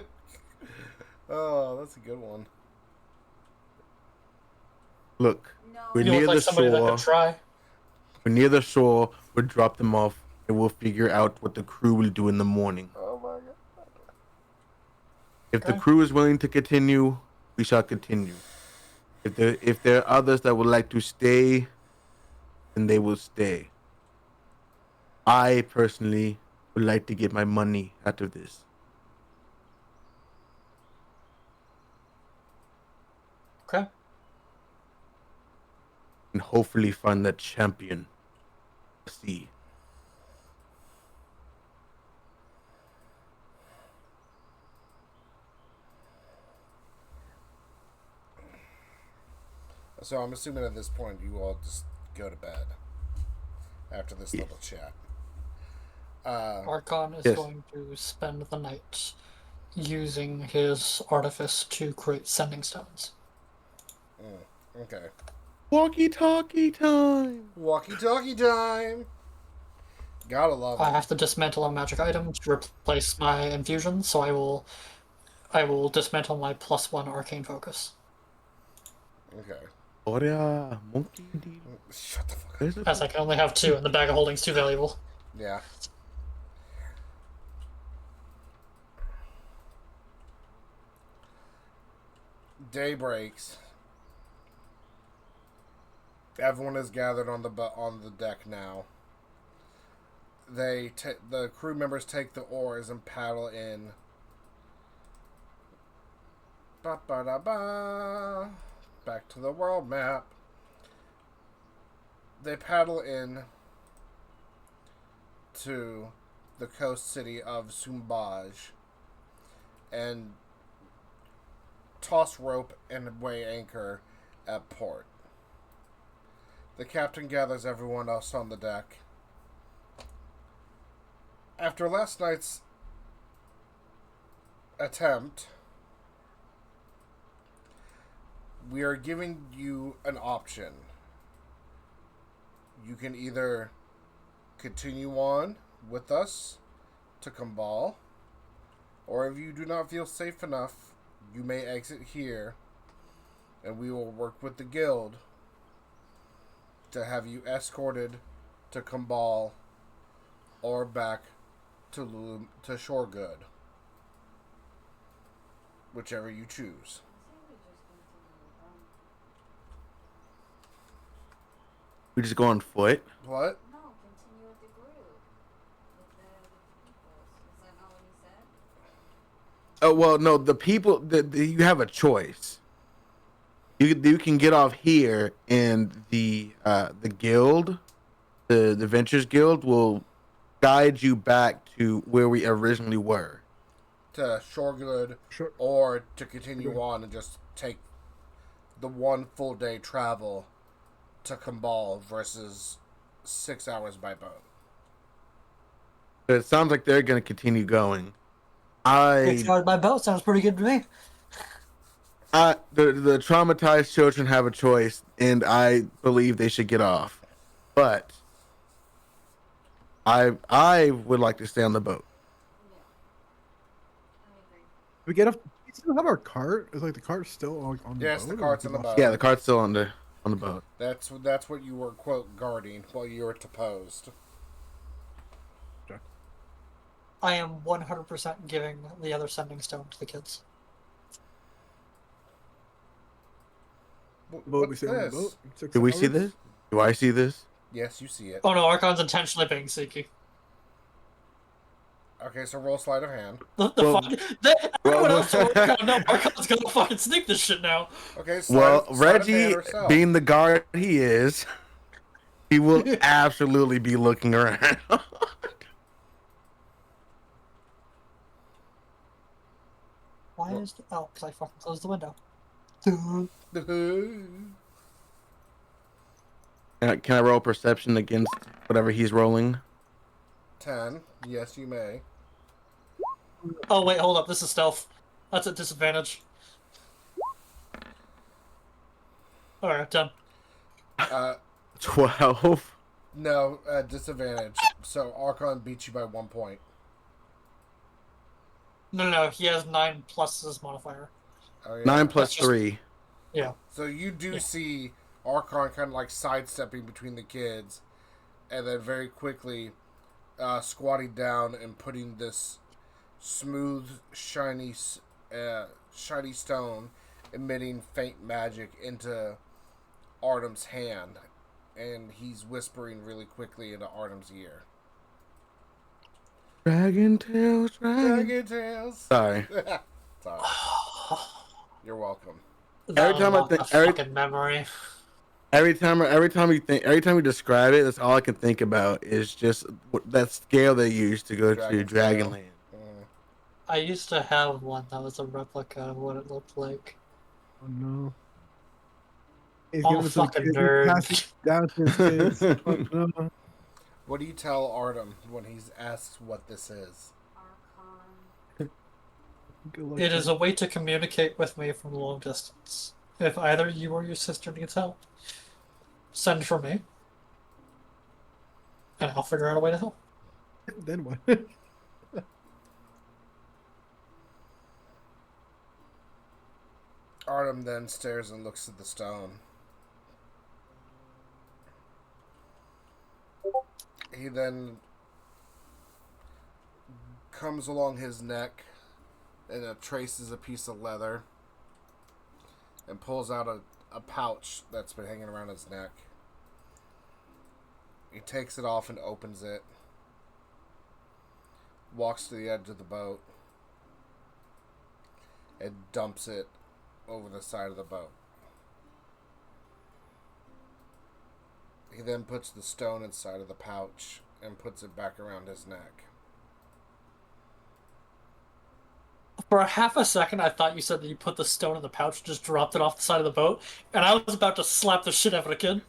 Oh, that's a good one. Look, No. we're You near look like the somebody that shore. could try. We're near the shore. We'll drop them off, and we'll figure out what the crew will do in the morning. Oh my god. If the Okay. crew is willing to continue, we shall continue. If there are others that would like to stay, then they will stay. I personally would like to get my money out of this. Okay. And hopefully find that champion. See. So I'm assuming at this point you all just go to bed after this little chat. Arkon is Yes. going to spend the night using his artifice to create sending stones. Okay. Walkie-talkie time. Walkie-talkie time. Gotta love I it. have to dismantle a magic item to replace my infusion, so I will dismantle my +1 arcane focus. Okay. Koada, monkey D. Shut the fuck up. There's a- As I can only have 2, and the bag of holding's too valuable. Yeah. Day breaks. Everyone is gathered on the deck now. The crew members take the oars and paddle in. Ba ba da ba. Back to the world map. They paddle in to the coast city of Sumbaj and toss rope and weigh anchor at port. The captain gathers everyone else on the deck. After last night's attempt, we are giving you an option. You can either continue on with us to Kambal, or if you do not feel safe enough, you may exit here, and we will work with the guild to have you escorted to Kambal or back to Shoregood, whichever you choose. We just go on foot. What? No, continue with the group. With the people. Is that not what he said? Oh well, no. The people. You have a choice. You can get off here, and the guild, the Ventures Guild, will guide you back to where we originally were. To Shoregood, Sure. or to continue on and just take the one full day travel to Kambal versus 6 hours by boat. But it sounds like they're going to continue going. 6 hours by boat sounds pretty good to me. The traumatized children have a choice, and I believe they should get off. But I would like to stay on the boat. Yeah. I agree. We get off. We still have our cart. Is like the cart's still on the boat? Yes, the or cart's we on the lost boat. Yeah, the cart's still on the boat. That's what you were, quote, guarding while you were deposed. I am 100% giving the other sending stone to the kids. Boat we What's stay on the this? boat. 6 Do we see hours? this? Do I see this? Yes, you see it. Oh no, Arkon's intentionally being sneaky. Okay, so roll sleight of hand. Everyone else at Arkon, no, Arkon's gonna fucking sneak this shit now. Okay, Well, sleight of hand Reggie, herself. being the guard he is, he will absolutely be looking around. Why is the... Oh, because I fucking closed the window. Can I roll perception against whatever he's rolling? 10. Yes, you may. Oh, wait, hold up. This is stealth. That's at disadvantage. Alright, 10. 12. No, disadvantage. So Arkon beats you by 1 point. No, he has 9 plus his modifier. Oh, yeah. 9 plus That's just- 3. Yeah. So you do see Arkon kind of like sidestepping between the kids, and then very quickly squatting down and putting this smooth, shiny stone emitting faint magic into Artem's hand, and he's whispering really quickly into Artem's ear. Dragon tails, Dragon tails. Sorry. Sorry. You're welcome. Every time I think, fucking memory. every time you describe it, that's all I can think about is just that scale they used to go to Dragon Dragonland. I used to have one that was a replica of what it looked like. Oh no. He's Oh, giving us some fucking kids, nerd. passing down to his kids. Oh, no. What do you tell Artem when he's asked what this is? Arkon. Good luck. It is a way to communicate with me from a long distance. If either you or your sister needs help, send for me, and I'll figure out a way to help. Then what? Artem then stares and looks at the stone. He then comes along his neck and traces a piece of leather and pulls out a pouch that's been hanging around his neck. He takes it off and opens it, walks to the edge of the boat, and dumps it over the side of the boat. He then puts the stone inside of the pouch and puts it back around his neck. For a half a second, I thought you said that you put the stone in the pouch and just dropped it off the side of the boat, and I was about to slap the shit out of a kid.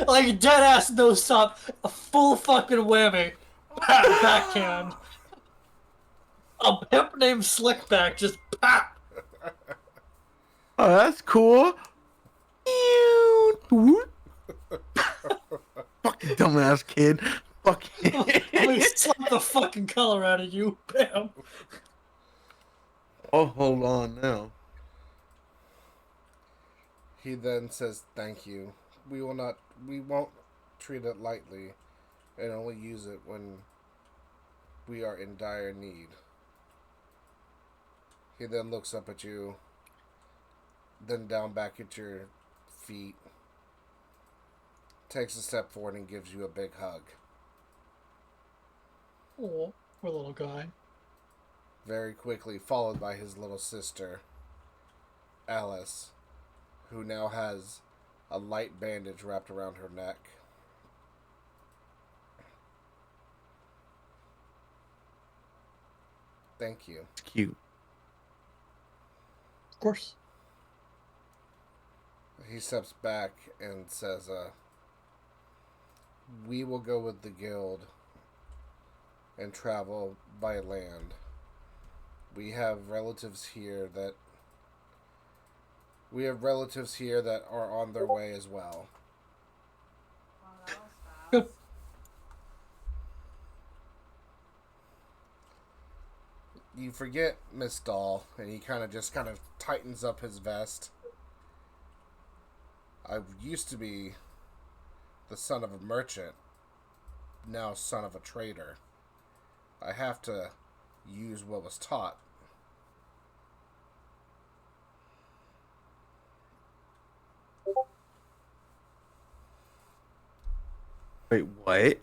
like dead ass, no stop, a full fucking whammy, backhand. A pimp named Slickback just pop. Oh, that's cool. Fucking dumbass kid. Fucking. Let me slap the fucking color out of you, bam. Oh, hold on now. He then says, "Thank you. We won't treat it lightly and only use it when we are in dire need." He then looks up at you, then down back at your feet, takes a step forward and gives you a big hug. Oh, poor little guy. Very quickly followed by his little sister, Alice, who now has a light bandage wrapped around her neck. Thank you. It's cute. Of course. He steps back and says, "We will go with the guild and travel by land. We have relatives here that are on their way as well. Well, that was fast. Good. You forget Miss Doll, and he kind of tightens up his vest. I used to be the son of a merchant, now son of a trader. I have to use what was taught. Wait, what? You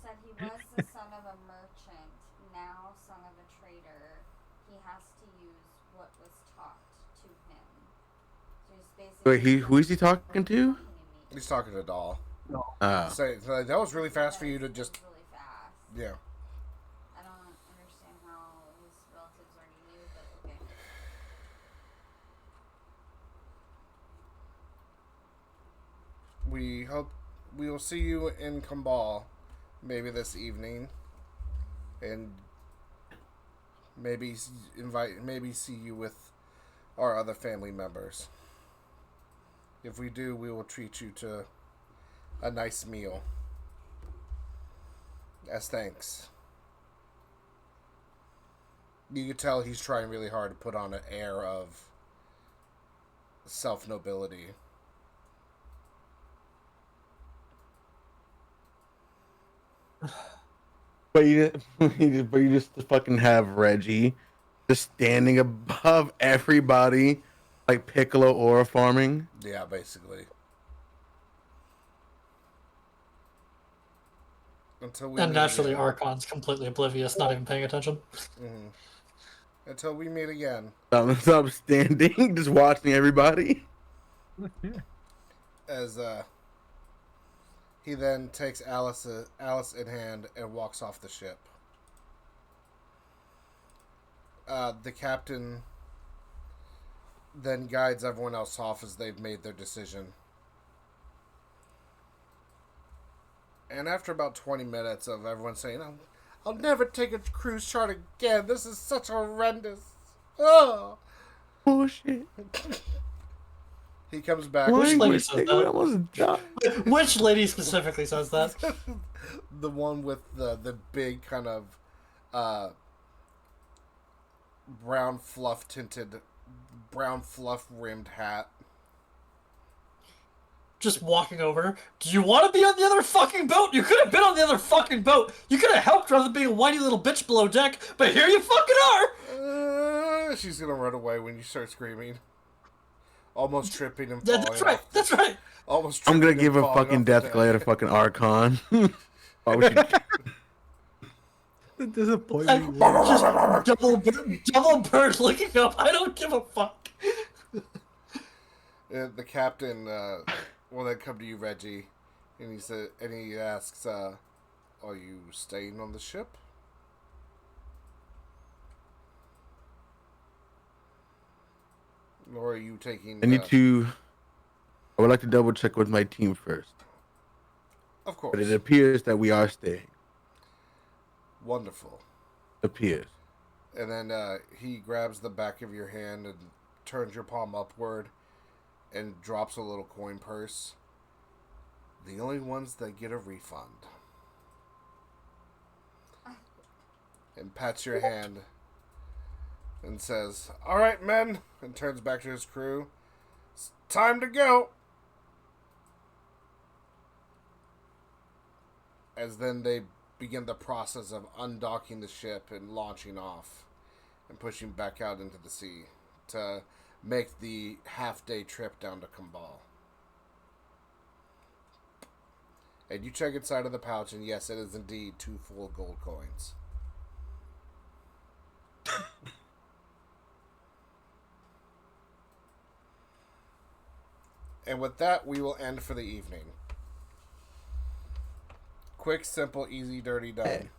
said he was the son of a merchant, now son of a trader. He has to use what was taught to him. So he's basically. Wait, who is he talking to? He's talking to Doll. Oh. So that was really fast for you to just. Really fast. Yeah. I don't understand how his relatives already knew, but okay. We hope we will see you in Kambal maybe this evening, and maybe see you with our other family members. If we do, we will treat you to a nice meal as thanks. You can tell he's trying really hard to put on an air of self-nobility. But you just fucking have Reggie just standing above everybody, like Piccolo aura farming. Yeah, basically. Until we And meet naturally, again. Arkon's completely oblivious, not even paying attention. Mm-hmm. Until we meet again. Stop standing, just watching everybody. As he then takes Alice in hand and walks off the ship. The captain then guides everyone else off as they've made their decision. And after about 20 minutes of everyone saying, I'll never take a cruise chart again. This is such horrendous. Oh. Bullshit. He comes back. Which lady Language, says they that? would almost die. Which lady specifically says that? The one with the big kind of brown fluff rimmed hat. Just walking over. Do you want to be on the other fucking boat? You could have been on the other fucking boat. You could have helped rather than being a whiny little bitch below deck, but here you fucking are! She's gonna run away when you start screaming. Almost tripping and Yeah, falling. that's right. That's right. Almost I'm gonna tripping give and a falling fucking off the death deck. glare to fucking Arkon. Why would you? The disappointment. Just double bird looking up. I don't give a fuck. The captain will then come to you, Reggie, and he asks, "Are you staying on the ship?" Or are you taking? I would like to double check with my team first. Of course. But it appears that we are staying. Wonderful. Appears. And then he grabs the back of your hand and turns your palm upward and drops a little coin purse. The only ones that get a refund. And pats your hand and says, "All right, men," and turns back to his crew. "It's time to go." As then they begin the process of undocking the ship and launching off and pushing back out into the sea to make the half-day trip down to Kambal. And you check inside of the pouch, and yes, it is indeed 2 full gold coins. And with that, we will end for the evening. Quick, simple, easy, dirty, done.